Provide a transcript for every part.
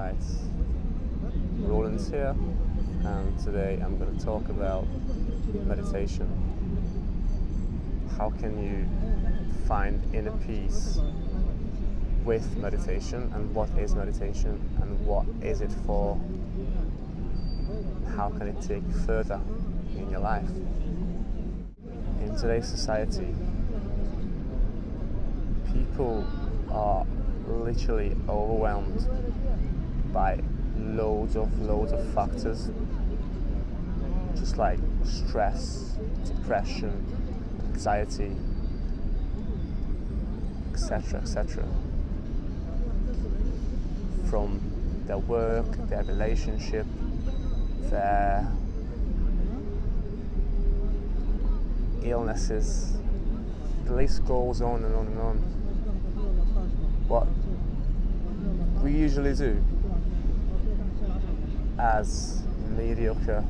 Right, Roland's here, and today I'm going to talk about meditation. How can you find inner peace with meditation, and what is meditation, and what is it for? How can it take you further in your life? In today's society, people are literally overwhelmed by loads of factors, just like stress, depression, anxiety, etc. From their work, their relationship, their illnesses. The list goes on and on and on. What we usually do as mediocre,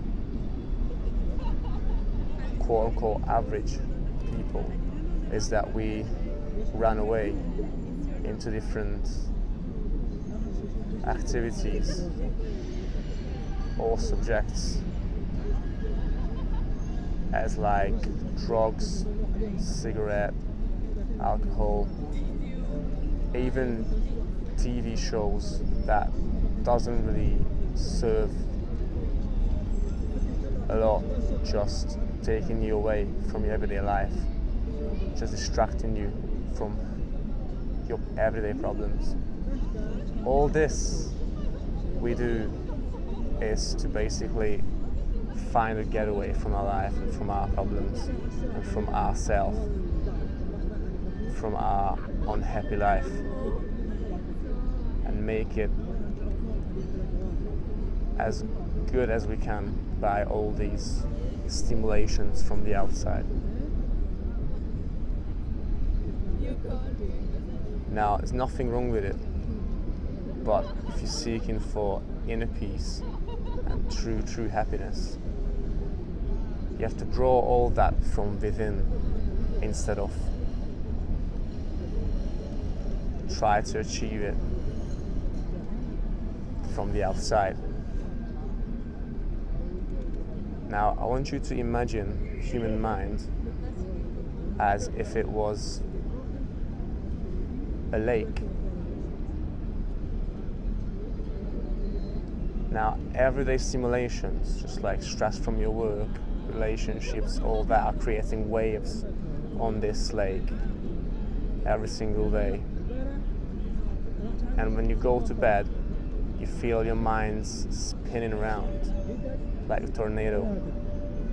quote-unquote average people is that we run away into different activities or subjects, as like drugs, cigarette, alcohol, even TV shows that doesn't really serve a lot, just taking you away from your everyday life, just distracting you from your everyday problems. All this we do is to basically find a getaway from our life and from our problems and from ourselves, from our unhappy life, and make it as good as we can by all these stimulations from the outside. Now, there's nothing wrong with it, but if you're seeking for inner peace and true happiness, you have to draw all that from within instead of try to achieve it from the outside. Now, I want you to imagine human mind as if it was a lake. Now, everyday stimulations, just like stress from your work, relationships, all that are creating waves on this lake every single day. And when you go to bed, you feel your mind's spinning around like a tornado,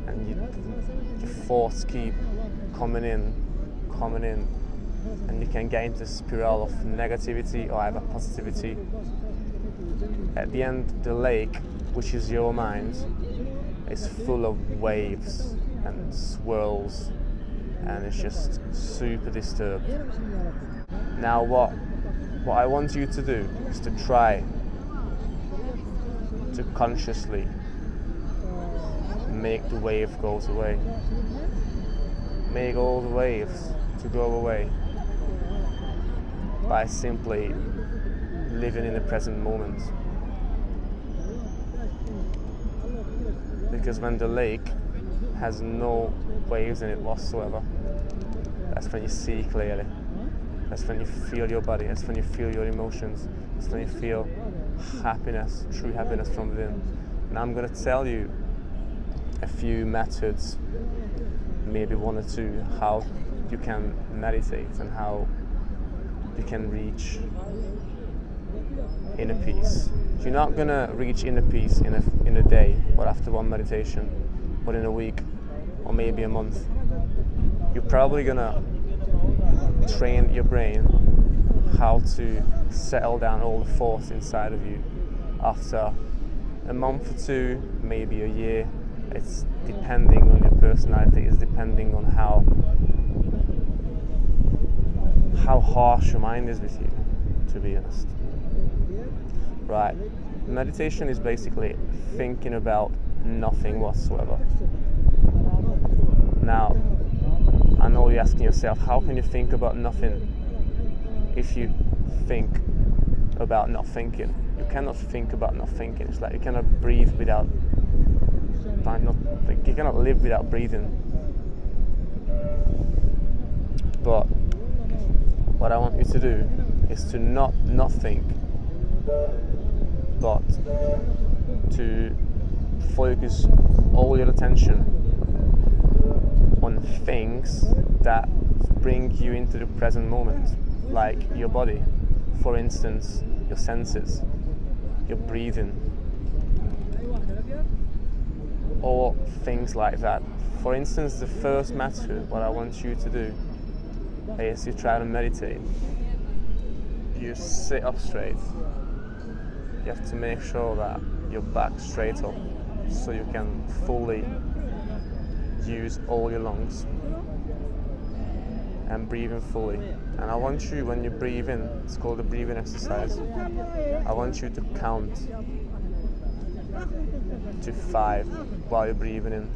and your thoughts keep coming in, and you can get into a spiral of negativity or either positivity. At the end, the lake, which is your mind, is full of waves and swirls, and it's just super disturbed. Now what I want you to do is to try to consciously make the wave goes away. Make all the waves to go away by simply living in the present moment. Because when the lake has no waves in it whatsoever, that's when you see clearly. That's when you feel your body. That's when you feel your emotions. That's when you feel happiness, true happiness from within. And I'm going to tell you a few methods, maybe one or two, how you can meditate and how you can reach inner peace. You're not going to reach inner peace in a day or after one meditation, or in a week, or maybe a month. You're probably going to train your brain how to settle down all the thoughts inside of you after a month or two, maybe a year. It's depending on your personality, it's depending on how harsh your mind is with you, to be honest. Right, meditation is basically thinking about nothing whatsoever. Now, I know you're asking yourself, how can you think about nothing if you think about not thinking. You cannot think about not thinking. It's like you cannot breathe without you cannot live without breathing. But what I want you to do is to not think, but to focus all your attention on things that bring you into the present moment, like your body, for instance, your senses, your breathing, or things like that. For instance, the first method, what I want you to do is you try to meditate. You sit up straight. You have to make sure that your back's straight up so you can fully use all your lungs and breathe in fully. And I want you, when you breathe in, it's called a breathing exercise, I want you to count to 5 while you're breathing in.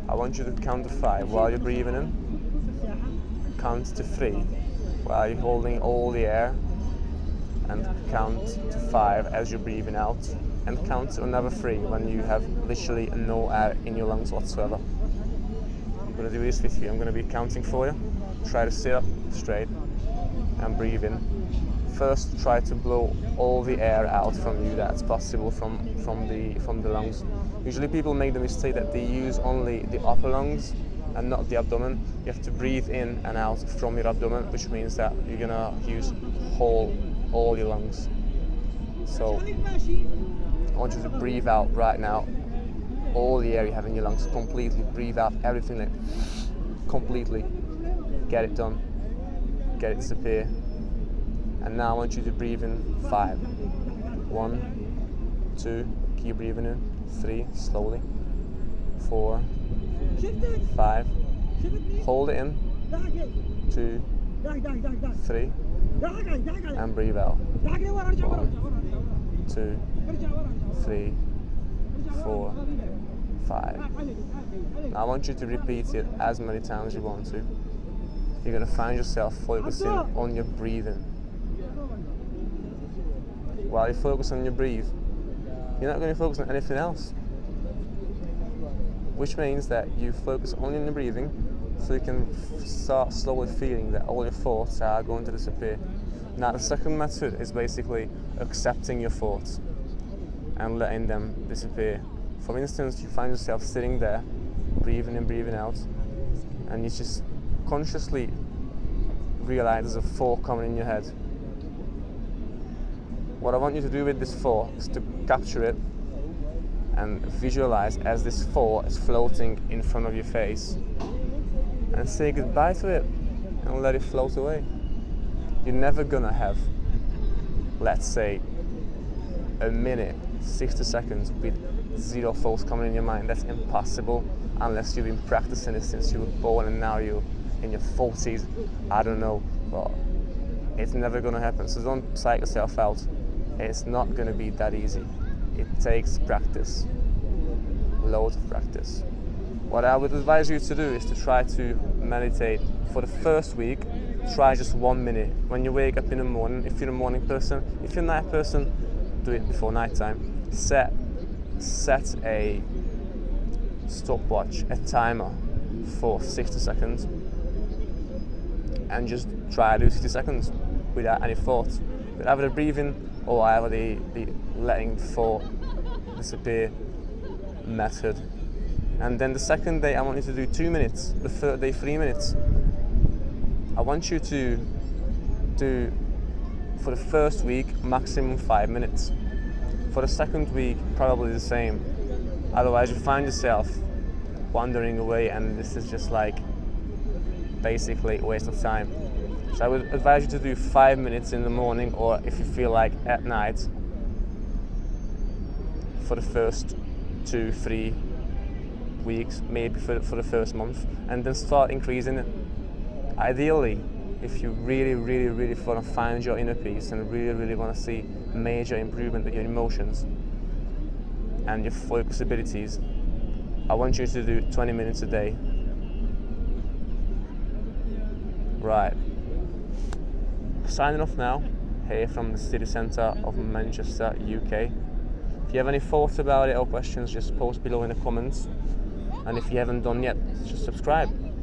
I want you to count to 5 while you're breathing in, count to 3 while you're holding all the air, and count to 5 as you're breathing out, and count to another 3 when you have literally no air in your lungs whatsoever. I'm going to do this with you. I'm going to be counting for you. Try to sit up straight and breathe in. First, try to blow all the air out from you that's possible from the lungs. Usually people make the mistake that they use only the upper lungs and not the abdomen. You have to breathe in and out from your abdomen, which means that you're gonna use all your lungs. So I want you to breathe out right now all the air you have in your lungs completely. Breathe out everything like completely. Get it done. Get it disappear. And now I want you to breathe in 5. 1, 2, keep breathing in. 3, slowly. 4, 5. Hold it in. 2, 3. And breathe out. 1, 2, 3, 4, 5. Now I want you to repeat it as many times as you want to. You're going to find yourself focusing on your breathing. While you focus on your breathe, you're not going to focus on anything else. Which means that you focus only on your breathing, so you can start slowly feeling that all your thoughts are going to disappear. Now the second method is basically accepting your thoughts and letting them disappear. For instance, you find yourself sitting there, breathing in, breathing out, and you just consciously realize there's a thought coming in your head. What I want you to do with this thought is to capture it and visualize as this thought is floating in front of your face, and say goodbye to it and let it float away. You're never gonna have, let's say, a minute, 60 seconds with 0 thoughts coming in your mind. That's impossible unless you've been practicing it since you were born and now you're in your 40s. I don't know, but it's never gonna happen. So don't psych yourself out. It's not gonna be that easy. It takes practice, loads of practice. What I would advise you to do is to try to meditate for the first week. Try just 1 minute. When you wake up in the morning, if you're a morning person, if you're a night person, do it before nighttime. Set a stopwatch, a timer for 60 seconds, and just try to do 60 seconds without any thoughts, with either the breathing or either the letting thought disappear method. And then the second day I want you to do 2 minutes, the third day 3 minutes. I want you to do, for the first week, maximum 5 minutes. For the second week, probably the same. Otherwise you find yourself wandering away, and this is just like basically a waste of time. So I would advise you to do 5 minutes in the morning, or if you feel like at night, for the first 2-3 weeks, maybe for the first month, and then start increasing it. Ideally, if you really want to find your inner peace and really want to see major improvement with your emotions and your focus abilities, I want you to do 20 minutes a day. Right. Signing off now, here from the city centre of Manchester, UK. If you have any thoughts about it or questions, just post below in the comments. And if you haven't done yet, just subscribe.